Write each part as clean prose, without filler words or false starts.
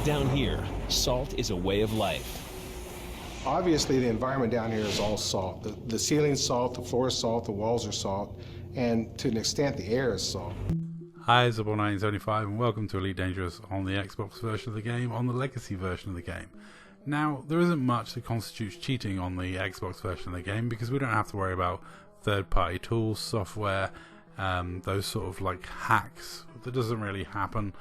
Down here, salt is a way of life. Obviously, the environment down here is all salt. The ceiling's salt, the floor is salt, the walls are salt, and to an extent, the air is salt. Hi, it's Zable1975 and welcome to Elite Dangerous on the Xbox version of the game, on the Legacy version of the game. Now, there isn't much that constitutes cheating on the Xbox version of the game because we don't have to worry about third-party tools, software, those sort of like hacks. That doesn't really happen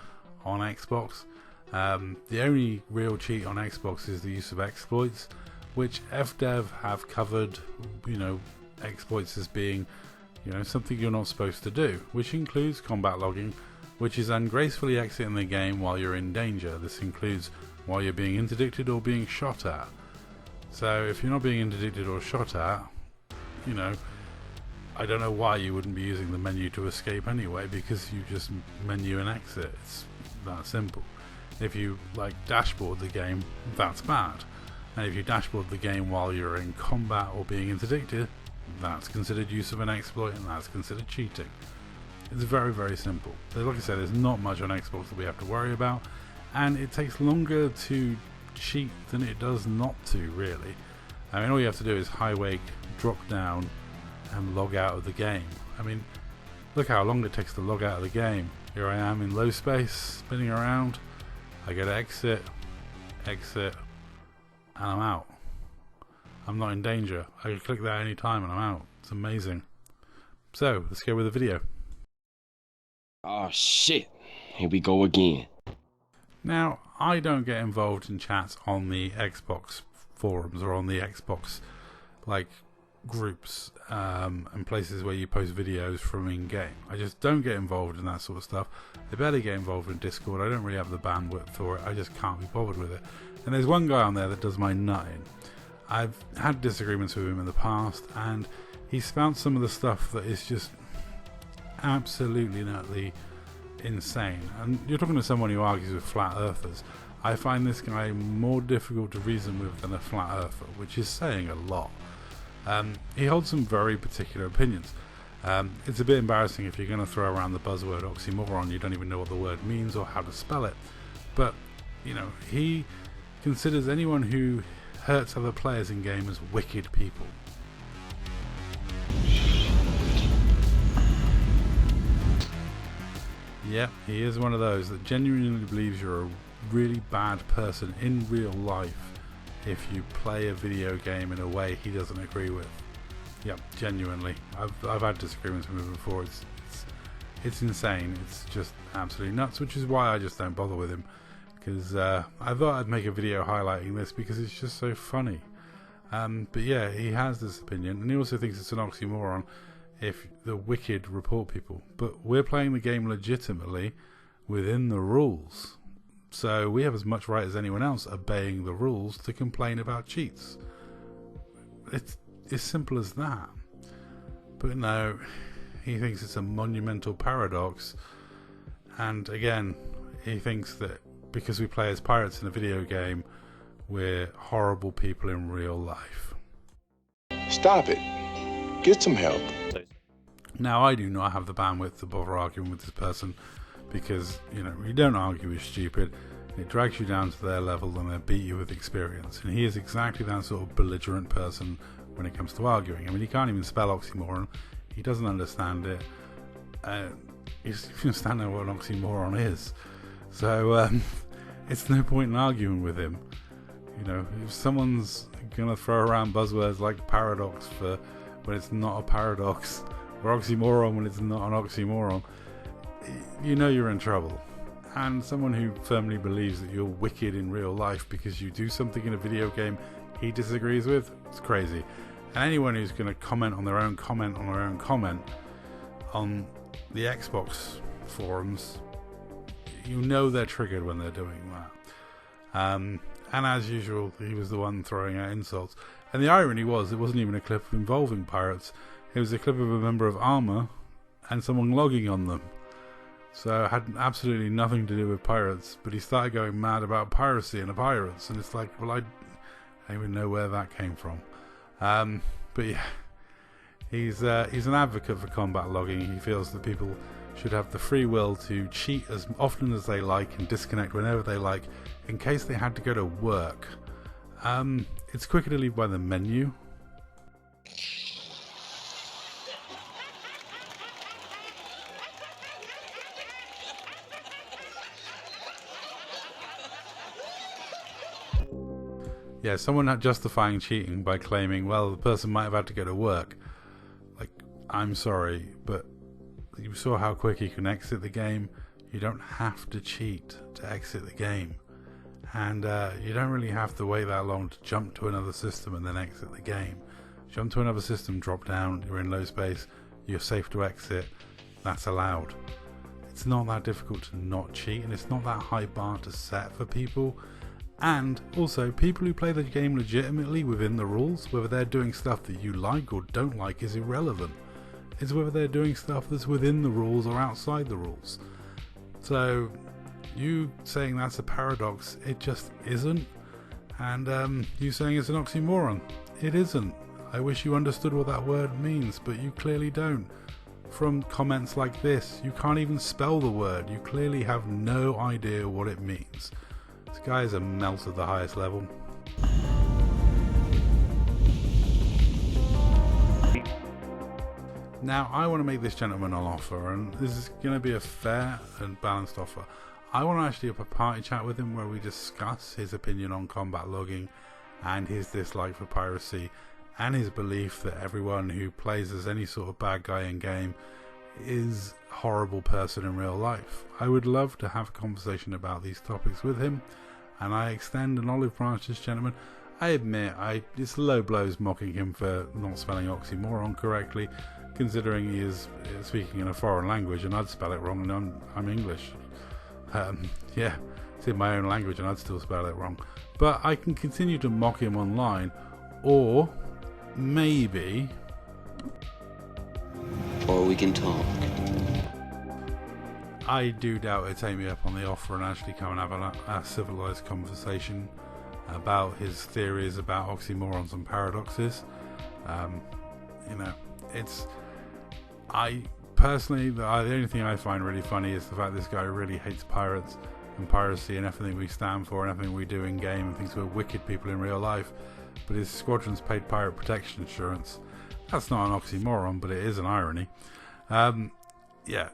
on Xbox. The only real cheat on Xbox is the use of exploits, which FDev have covered, exploits as being, something you're not supposed to do, which includes combat logging, which is ungracefully exiting the game while you're in danger. This includes while you're being interdicted or being shot at. So if you're not being interdicted or shot at, I don't know why you wouldn't be using the menu to escape anyway, because you just menu and exit. It's that simple. If you dashboard the game, that's bad. And if you dashboard the game while you're in combat or being interdicted, that's considered use of an exploit and that's considered cheating. It's very, very simple. Like I said, there's not much on Xbox that we have to worry about, and it takes longer to cheat than it does not to, really. I mean, all you have to do is high wake, drop down, and log out of the game. I mean, look how long it takes to log out of the game. Here I am in low space, spinning around. I go to exit, and I'm out. I'm not in danger. I can click that any time and I'm out. It's amazing. So, let's go with the video. Oh shit, here we go again. Now, I don't get involved in chats on the Xbox forums or on the Xbox groups and places where you post videos from in-game. I just don't get involved in that sort of stuff. They better get involved in Discord. I don't really have the bandwidth for it. I just can't be bothered with it. And there's one guy on there that does my nutting. I've had disagreements with him in the past, and he spouts some of the stuff that is just absolutely nutty insane. And you're talking to someone who argues with flat earthers. I find this guy more difficult to reason with than a flat earther, which is saying a lot. He holds some very particular opinions. It's a bit embarrassing if you're going to throw around the buzzword oxymoron, you don't even know what the word means or how to spell it. But, he considers anyone who hurts other players in game as wicked people. Yep, he is one of those that genuinely believes you're a really bad person in real life if you play a video game in a way he doesn't agree with. Yep, genuinely. I've had disagreements with him before. It's insane. It's just absolutely nuts, which is why I just don't bother with him. Because I thought I'd make a video highlighting this because it's just so funny. But yeah, he has this opinion, and he also thinks it's an oxymoron if the wicked report people. But we're playing the game legitimately within the rules. So we have as much right as anyone else obeying the rules to complain about cheats. It's as simple as that. But no, he thinks it's a monumental paradox. And again, he thinks that because we play as pirates in a video game, we're horrible people in real life. Stop it. Get some help. Now, I do not have the bandwidth to bother arguing with this person because, you don't argue is stupid. It drags you down to their level and they beat you with experience. And he is exactly that sort of belligerent person when it comes to arguing. I mean, he can't even spell oxymoron. He doesn't understand it. He doesn't understand what an oxymoron is. So, it's no point in arguing with him. If someone's gonna throw around buzzwords like paradox for when it's not a paradox, or oxymoron when it's not an oxymoron, you're in trouble. And someone who firmly believes that you're wicked in real life because you do something in a video game he disagrees with, it's crazy. And anyone who's going to comment on their own comment on their own comment on the Xbox forums, they're triggered when they're doing that. And as usual, he was the one throwing out insults. And the irony was, it wasn't even a clip involving pirates. It was a clip of a member of Armour and someone logging on them. So it had absolutely nothing to do with pirates, but he started going mad about piracy and the pirates, and it's like, well, I don't even know where that came from. But yeah, He's an advocate for combat logging. He feels that people should have the free will to cheat as often as they like and disconnect whenever they like, in case they had to go to work. It's quicker to leave by the menu. Yeah, someone not justifying cheating by claiming, well, the person might have had to go to work. Like, I'm sorry, but you saw how quick you can exit the game. You don't have to cheat to exit the game. And you don't really have to wait that long to jump to another system and then exit the game. Jump to another system, drop down, you're in low space, you're safe to exit. That's allowed. It's not that difficult to not cheat, and it's not that high bar to set for people. And also, people who play the game legitimately within the rules, whether they're doing stuff that you like or don't like, is irrelevant. It's whether they're doing stuff that's within the rules or outside the rules. So, you saying that's a paradox, it just isn't. And you saying it's an oxymoron, it isn't. I wish you understood what that word means, but you clearly don't. From comments like this, you can't even spell the word. You clearly have no idea what it means. This guy is a melt at the highest level. Now, I want to make this gentleman an offer, and this is going to be a fair and balanced offer. I want to actually have a party chat with him where we discuss his opinion on combat logging and his dislike for piracy and his belief that everyone who plays as any sort of bad guy in game is a horrible person in real life. I would love to have a conversation about these topics with him, and I extend an olive branch to this gentleman. I admit it's low blows mocking him for not spelling oxymoron correctly, considering he is speaking in a foreign language and I'd spell it wrong, and I'm English. Yeah, it's in my own language and I'd still spell it wrong. But I can continue to mock him online, or maybe... Or we can talk. I do doubt he'd take me up on the offer and actually come and have a civilized conversation about his theories about oxymorons and paradoxes. I personally, the only thing I find really funny is the fact this guy really hates pirates and piracy and everything we stand for and everything we do in game, and thinks we're wicked people in real life. But his squadron's paid pirate protection insurance. That's not an oxymoron, but it is an irony. Yeah.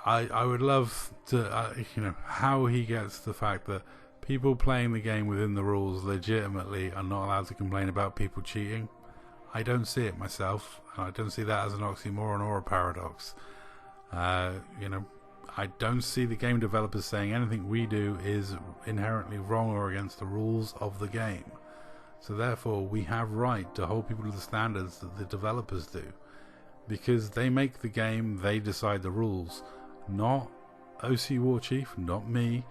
I would love to, how he gets the fact that people playing the game within the rules legitimately are not allowed to complain about people cheating. I don't see it myself, and I don't see that as an oxymoron or a paradox. I don't see the game developers saying anything we do is inherently wrong or against the rules of the game. So therefore, we have right to hold people to the standards that the developers do. Because they make the game, they decide the rules. Not OC War Chief, not me.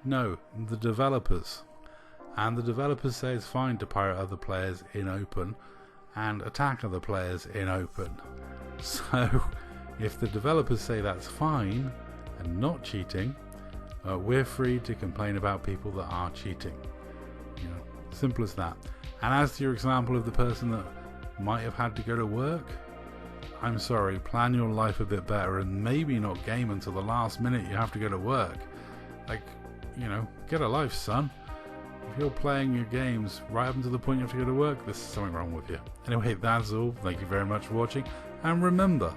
No, the developers. And the developers say it's fine to pirate other players in open and attack other players in open. So, if the developers say that's fine and not cheating, we're free to complain about people that are cheating. Simple as that. And as to your example of the person that might have had to go to work, I'm sorry, plan your life a bit better and maybe not game until the last minute you have to go to work. Get a life, son. If you're playing your games right up until the point you have to go to work, there's something wrong with you. Anyway, that's all. Thank you very much for watching, and remember...